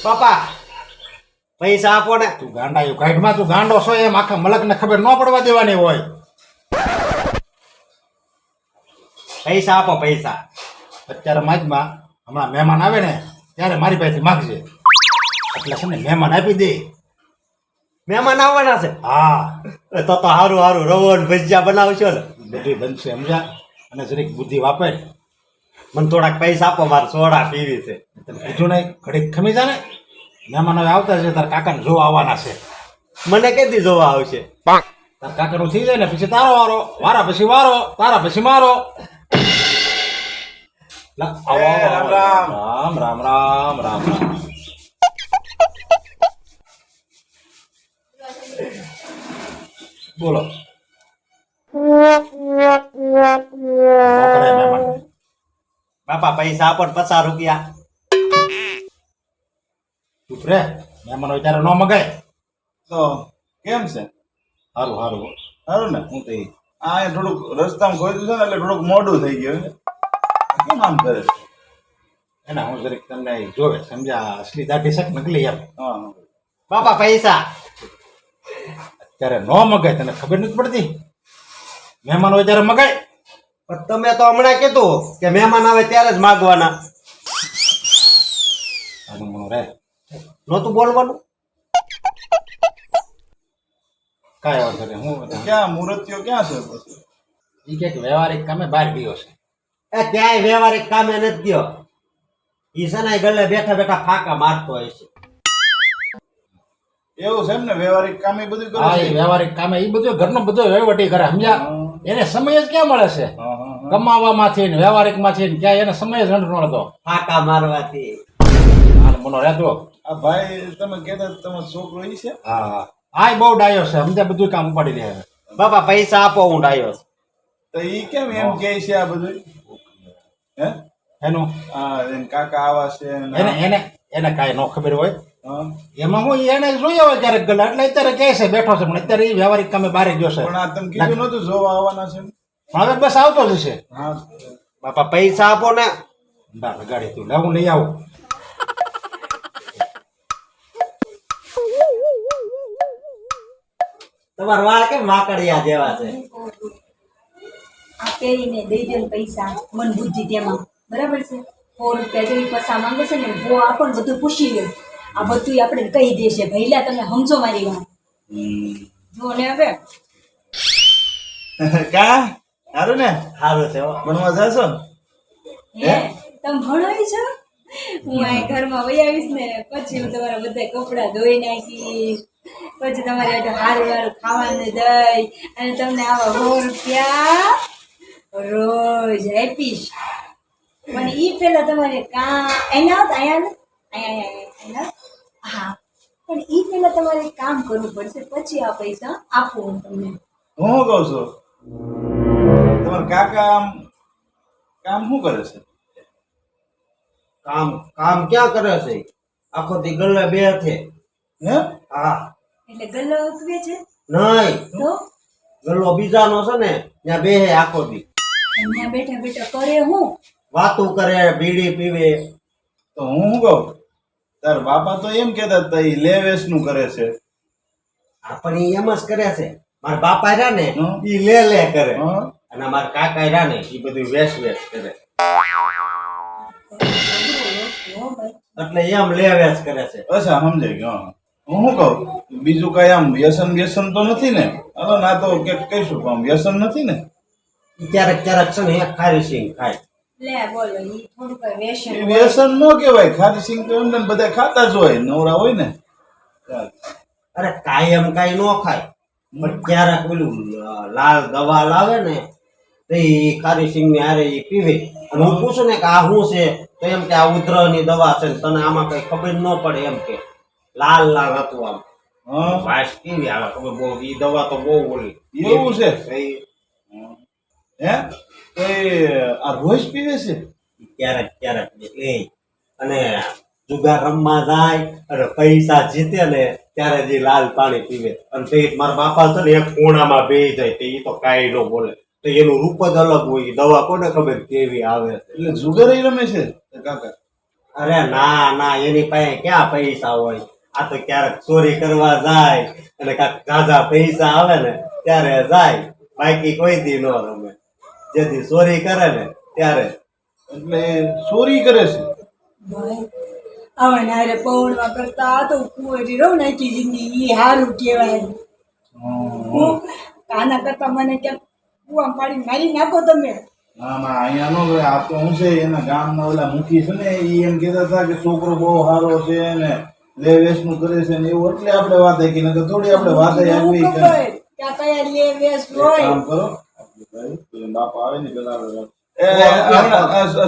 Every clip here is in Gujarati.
બાપા પૈસા આપો ને. તું ગાંડા કાઢમાં તું ગાંડો છો એમ આખા મલકને ખબર ન પડવા દેવાની હોય. પૈસા આપો પૈસા. અત્યારે માજમાં હમણાં મહેમાન આવે ને ત્યારે મારી પાસેથી માગજે એટલે છે ને મહેમાન આપી દે. મહેમાન આવવાના છે? હા તો હારું હારું રવો ને ભજીયા બનાવશો ને. બધી બનશે સમજ્યા. અને જરીક બુદ્ધિ વાપર. મને થોડાક પૈસા આપો, મારે સોડા પીવી છે. તને કીધું નહીં ઘડીક ખમી જા ને. મહેમાન હવે આવતા છે તારા કાકાને જોવા આવવાના છે. મને કેદી જોવા આવશે? તારા કાકાનું થઈ જાય ને પછી તારો વારો, વારા પછી વારો, તારા પછી મારો. રામ રામ રામ રામ રામ રામ. બોલો. બાપા પૈસા આપો ને 50 રૂપિયા. ચૂપ રે. મહેમાન હોય ત્યારે ન મગાય. તો કેમ છે? સારું સારું સારું ને? હું થઈ આ થોડુંક રસ્તામાં ખોઈ છે ને એટલે થોડુંક મોડું થઈ ગયું. કેમ આમ કરે છે? એના હું જરીક તમને જોવે સમજ્યા. અસલી દાઢી શક નકલી એમ. હા બાપા પૈસા. ત્યારે ન મગાય તને ખબર નથી પડતી. મહેમાન હોય ત્યારે મગાય. પણ તમે તો હમણાં કીધું કે મહેમાન આવે ત્યારે જ માગવાના. આનું મનું રે નહોતું બોલવાનું? કાંઈ વાંધો નહીં. હું ક્યાં મૂર્તિઓ ક્યાં છે પછી? એ કંઈક વ્યવહારિક કામે બહાર ગયો છે. એ ક્યાંય વ્યવહારિક કામે નથી ગયો. ઈ સનાઈ ગળે બેઠા બેઠા ફાકા મારતો હોય છે. એવું છે એમ ને? વ્યવહારિક કામ એ બધું કરે હા છે? એ વ્યવહારિક કામે એ બધું ઘરનો બધો વહીવટી કરે સમજ્યા. એને સમય જ ક્યાં મળે છે? હા હા હા. કમાવામાંથી ને વ્યવહારિકમાંથી ને ક્યાં એને સમય જ નથી મળતો. ફાકા મારવાથી. હાલ મનો રહેતો. આ ભાઈ તમે કહેતા તમારો છોકરો ઈ છે? હા હા બહુ ડાયો છે સમજ્યા. બધું કામ ઉપાડી લે. બાપા પૈસા આપો, હું ડાયો છું. તો ઈ કેમ એમ કહે છે આ બધું? હે? એનું હા એને કાકા આવા છે ને એને એને એને કાંઈ ન ખબર હોય. હા. એમાં હું એને જોયા હોય ક્યારેક ગલા એટલે અત્યારે કહે છે બેઠો છે પણ અત્યારે એ વ્યવહારિક કામે બહાર ગયો છે. પણ આ તમે કીધું નતું જોવા આવવાના છે? પણ હવે બસ આવતો જ છે. હા બાપા પૈસા આપો ને. ના ગાડી તું લાવું લઈ આવું. તમારા વાળ કેમ વાકડિયા જેવા છે? આ પહેરીને દઈ દે ને પૈસા મન બુદ્ધિ તેમાં બરાબર છે. 100 રૂપિયા જેવી પૈસા માંગે છે ને બહુ આપણને બધું પૂછી લે. આ બધું આપણે કહી દેશે ભઈલા તમે સમજો મારી વાત. જો ને હવે કા સારું ને? સારું છે હો. ભણવા જાશો? હે તમે ભણોય છો? હું આ ઘરમાં વહી આવીશ ને પછી હું તમારા બધા કપડાં ધોઈ નાખીશ. પછી તમારે હારું હારું ખાવાનું દઈ અને તમને આવા 100 રૂપિયા રોજ આપીશ. પણ ઈ પેલા તમારે એના અહીંયા હા પણ ઈ પેલા તમારે કામ કરવું પડશે પછી આ પૈસા આપું હું તમને. હું શું કહું છું? તમારા કાકા આમ કામ શું કરે છે? કામ કામ ક્યાં કરે છે? આખો દી ગલ્લે બે છે. હે? હા. એટલે ગલ્લો ઉકવે છે નહીં, તો ગલ્લો બીજાનો છે ને ત્યાં બે આખો દી અહીંયા બેઠા બેઠા કરે હું વાતું કરે, બીડી પીવે. તો હું શું કહું? તાર બાપા તો એમ કહેતા હતા ઈ લે વેચનું કરે છે. પણ ઈ એમ જ કરે છે. મારા બાપા રહ્યા ને હમ. ઈ લે લે કરે હા. અને મારા કાકા રહ્યા ને ઈ બધું વેચ વેચ કરે. હો ભાઈ. એટલે એમ લે વેચ કરે છે. અચ્છા સમજાઈ ગયો. હા. હું શું કહું? બીજું કઈ આમ વ્યસન વ્યસન તો નથી ને? અરે ના તો કે કહીશું આમ વ્યસન નથી ને? ઈ ક્યારેક ક્યારેક છે ને એક ખારી સિંગ ખાય. લે બોલો ઈ થોડું કઈ વેસન એ વ્યસન ન કહેવાય. ખારી સિંગ તો એમને બધા ખાતા જ હોય, નવરા હોય ને. અરે કાયમ કાઈ નો ખાય પણ ક્યારેક પેલું લાલ દવા લાવે ને તો ઈ ખારી સિંગ ની હારે ઈ પીવે. અને હું પૂછું ને કે આ શું છે તો એમ કે આ ઉધર ની દવા છે ને તને આમાં કઈ ખબર ન પડે એમ કે લાલ લાલ હતું આમ હા વાસ કેવી આવે ખબર બહુ ઈ દવા તો બહુ ઓલી એવું છે? ઈ હે? તો એ આ રોજ પીવે છે? ક્યારેક ક્યારેક લે અને જુગાર રમવા જાય અને પૈસા જીતે ને ત્યારે જે લાલ પાણી પીવે અને તે મારા બાપા છે ને એક ખૂણામાં બેહી જાય તે ઈ તો કાંઈ ન બોલે તો એનું રૂપ જ અલગ હોય. ઈ દવા કોને ખબર કેવી આવે છે. એટલે જુગાર રમે છે કાકા? અરે ના ના એની પાસે ક્યાં પૈસા હોય આ તો ક્યારેક ચોરી કરવા જાય અને કાંઈક ઝાઝા પૈસા આવે ને ત્યારે જાય બાકી કોઈ દી ન રમે જેથી ચોરી કરે ને ત્યારે એટલે ચોરી કરે છે ભાઈ આવાને હારે પૌણમાં કરતા આ તો કુંવરી રહું ને આખી જિંદગી ઈ હારું કહેવાય. હું આના કરતા મને ક્યાંક કુવા પાડી મારી નાખો તમે. ના ના અહીંયા નો ભાઈ આ તો હું છે એના ગામના ઓલા મુખી છે ને ઈ એમ કહેતા હતા કે છોકરો બહુ સારો છે ને લે વેચનું કરે છે ને એવું એટલે આપણે વાત આવી નકર થોડી આપણે વાત મને આવી હું ખબર કે આ કયા લે વેસ હોય. કામ કરો ભાઈ પેલો બાપ આવે ને પેલા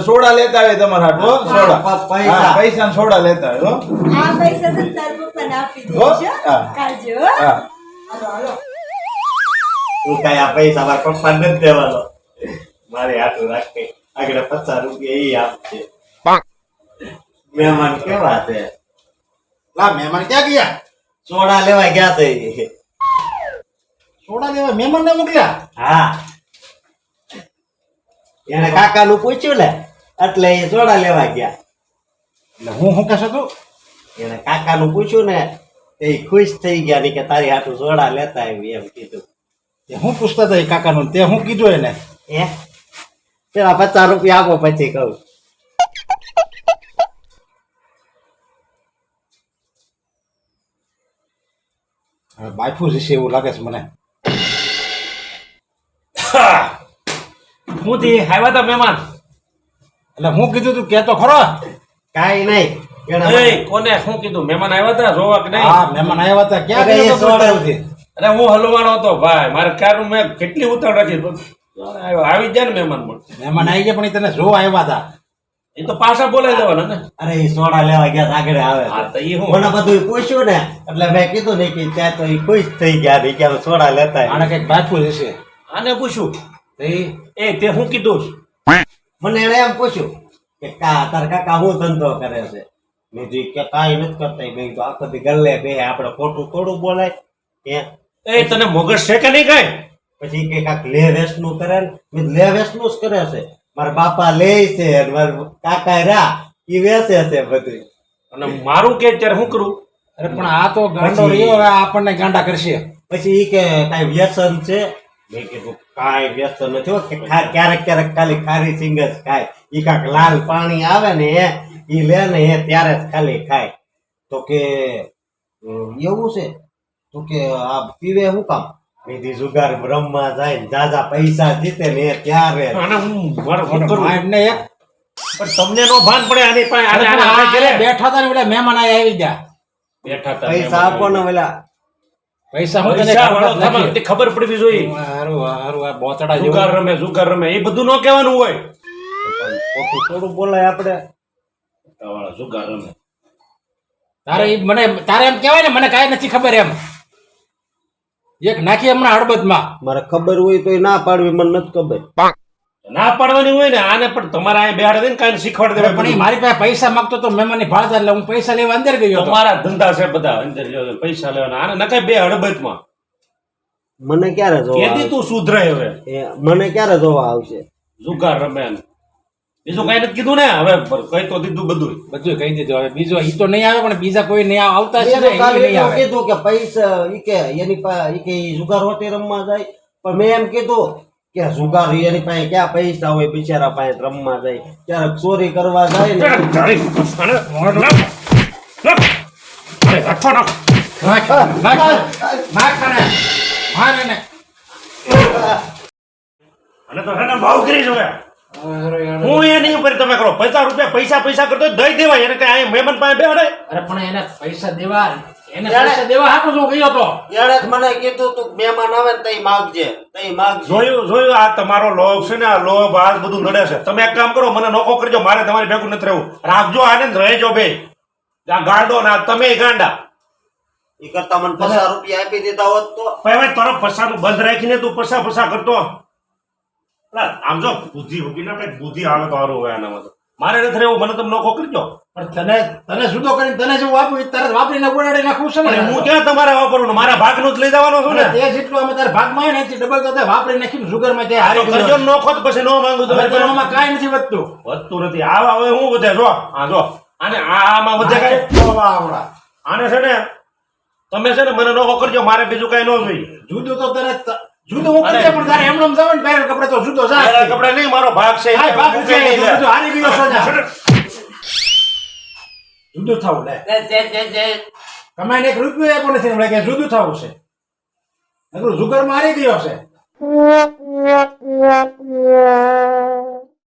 સોડા લેતા આવે તમારા હાટુ, હો, સોડા પૈસા. હા, પૈસા ને સોડા લેતા આવે, હો. આ પૈસા તો તાર પપ્પાને આપી હો? દઈશ હો. હા. કાઢજો હો. હા હાલો હાલો. તું કઈ આ પૈસા મારા પપ્પા નથી દેવાનો મારે હાથું રાખે આગળ 50 રૂપિયા ઈ આપશે મહેમાન કેવા છે લા મહેમાન ક્યાં ગયા? સોડા લેવા ગયા છે ઈ. સોડા લેવા મહેમાનને મોકલ્યા? હા એને કાકાનું પૂછ્યું ને એટલે એ સોડા લેવા ગયા એટલે હું કહેતો તું? એને કાકાનું પૂછ્યું ને એ ખુશ થઈ ગયા ને કે તારી હાથું સોડા લેતા આવી એમ કીધું તે હું પૂછતા હતા એ કાકાનું, તે હું કીધું એને? હે પેલા 50 રૂપિયા આપો પછી કહું હવે બાયફું જશે એવું લાગે છે મને. હું થી આવ્યા તા મહેમાન. એટલે હું કીધું તું કહેતો ખરો? કાઈ નહીં એ કોને શું કીધું? મહેમાન આવ્યા તા જોવા કે નહીં? હા મહેમાન આવ્યા હતા. ક્યાં અરે, ગયો એ તો સોડા. સોડાવથી? અરે હું હલવાણો હતો ભાઈ, મારે ક્યારનું મેં કેટલી ઉતાવળ રાખી. આવી જાય ને મહેમાન પણ મહેમાન આવી ગયા પણ ઈ તને જોવા આવ્યા હતા. એ તો પાછા બોલાવી દેવાના ને. અરે એ સોડા લેવા ગયા આગળ આવે હા તો એ હું મને બધું પૂછ્યું ને એટલે મેં કીધું ને કે ત્યાં તો એ ખુશ થઈ ગયા ને કે હવે સોડા લેતા આને કઈક બાયફું જશે. આને પૂછ્યું તો ઈ એ તે હું કીધું? મને એને એમ પૂછ્યું કે તારા કાકા શું ધંધો કરે છે મેં કીધું કે કાંઈ નથી કરતા મેં કીધું આખો દી ગલ્લે બે આપણે ખોટું થોડું બોલાય કે એ તને મગજ છે કે નહીં કઈ? પછી કે કાંક લે વેચનું કરે ને મેં કીધું લે વેચનું જ કરે છે મારા બાપા લે છે અને મારા કાકા રહ્યા એ વેચે છે બધું અને મારું કે ત્યારે શું કરું? અરે પણ આ તો ગાંડો પછી- રહ્યો, હવે આપણને ગાંડા કરશે. પછી ઈ કે કાંઈ વ્યસન છે મેં કીધું કાંઈ વ્યસન નથી હો, કે ક્યારેક ક્યારેક ખાલી ખારી સિંગ જ ખાય ઈ કાંક લાલ પાણી આવે ને ઈ લે ને એ ત્યારે જ ખાલી ખાય તો કે એવું છે તો કે આ પીવે શું કામ મેં જુગાર રમવા જાય ને જાજા પૈસા જીતે ને એ ત્યારે આને હું મારે શું કરું? મારને એક પણ તમને નો ભાન પડે આની પાસે? અરે આને પણ આને આ ઘરે બેઠા હતા ને પેલા મહેમાન આયા આવી ગયા. બેઠા હતા પૈસા આપો ને પેલા પૈસા હું તને પૈસા વાળો ખબર જ થવા નથી. તે ખબર પડવી જોઈએ. હારું હારું આ બોતડા જુગાર જેવું. રમે એ બધું ન કહેવાનું હોય. ખોટું થોડું બોલાય આપણે વાળા જુગાર રમે. તારે તારે એમ કહેવાય ને મને કાંઈ નથી ખબર એમ. એક નાખી હમણાં હળબદમાં. મારે ખબર હોય તો ના પાડવી મને નથી ખબર ના પાડવાની હોય ને આને પણ તમારા અહીંયા બેહાડે દે ને કાંઈ શીખવાડ અરે પણ ઈ દેવાય. મારી પાસે પૈસા માંગતો તો મહેમાનની ભાળતા એટલે હું પૈસા લેવા અંદર ગયો હતો. તમારા ધંધા છે બધા અંદર જો પૈસા લેવાના. આને નકાય બે હડબતમાં. મને ક્યારે જોવા કેદી આવશે? તું સુધરે હવે? મને ક્યારે જોવા આવશે જુગાર રમે ને. બીજું કઈ નથી કીધું ને હવે કઈ તો દીધું બધું. બધું કહી દીધું. હવે બીજો ઈ તો નહીં આવે પણ બીજા કોઈ નહીં આવતા છે ને મેં તો ઈ કાલે નહીં એવું આવે. કીધું કે પૈસા ઈ કે એની પાસે ઈ કે ઈ જુગાર હોતી રમવા જાય પણ મેં એમ કીધું કે જુગાર એની પાસે ક્યાં પૈસા હોય બિચારા પાસે રમવા જાય ક્યારેક ચોરી કરવા જાય ને નાખ, નાખ, નાખ આને. માર એને. અને તો એને ભાવ કરી જોયા. હું એ નહીં ઉપર તમે કરો 50 રૂપિયા પૈસા કરતો હોય દઈ દેવાય. એને કઈ અહીંયા મહેમાન પાસે બેહાડે? અરે પણ એને પૈસા દેવા હાટુ જો ગયો તો. એણે જ મને કીધું તું મહેમાન આવે ને તઈ માગજે જોયું આ તમારો લોભ છે ને આ લોભ આ બધું નડે છે. તમે એક કામ કરો મને નોખો કરજો. મારે તમારી ભેગું નથી રહેવું. રાખજો આને ને રહેજો બે. આ ગાંડો ના તમે ગાંડા. ઈ કરતા મને 50 રૂપિયા આપી દીધા હોત તો ભાઈ તારો પસાનું બંધ રાખીને તું પસા કરતો. અલા, આમ જો બુદ્ધિ ઉભી ના કઈ બુદ્ધિ આવે તો સારું હોય આનામાં તો. મારે નથી રહેવું. મને તમે નોખો કરજો. પણ તને જુદો કરીને તને જેવું વાપરું ઈ તરત વાપરીને ઉડાડી નાખું છે પણ ને. હું ક્યાં તમારે વાપરવાનું? મારા ભાગનું જ લઈ જવાનો છું ને. તે જેટલું અમે તારા ભાગમાં આવે ને એથી ડબલ તો તે વાપરી નાખીને જુગારમાં તે આ તો હારી કરજો ગયો. ને નોખો જ પછી ન માંગુ હવે તમે. તો આમાં કાંઈ નથી વધતું. વધતું નથી. આવા હવે હું વધે જો આ જો અને આમાં વધે કાંઈ આને છે ને તમે છે ને મને નોખો કરજો, મારે બીજું કઈ ન જોઈએ. જુદું તો તરત જુદું હું કરી દે, પણ તારે એમનેમ જવાનું ને પહેરેલ કપડે તો જુદો જા. મારા કપડા નહીં, મારો ભાગ છે. હા, ભાગ હું છે, કઈ નહીં લે. જુદું હારી ગયો છો જા. જુદું થવું લે. કમાઈને 1 રૂપિયો આપ્યો નથી, હમણાં કે જુદું થવું છે. નકરું જુગાર મારી ગયો છે.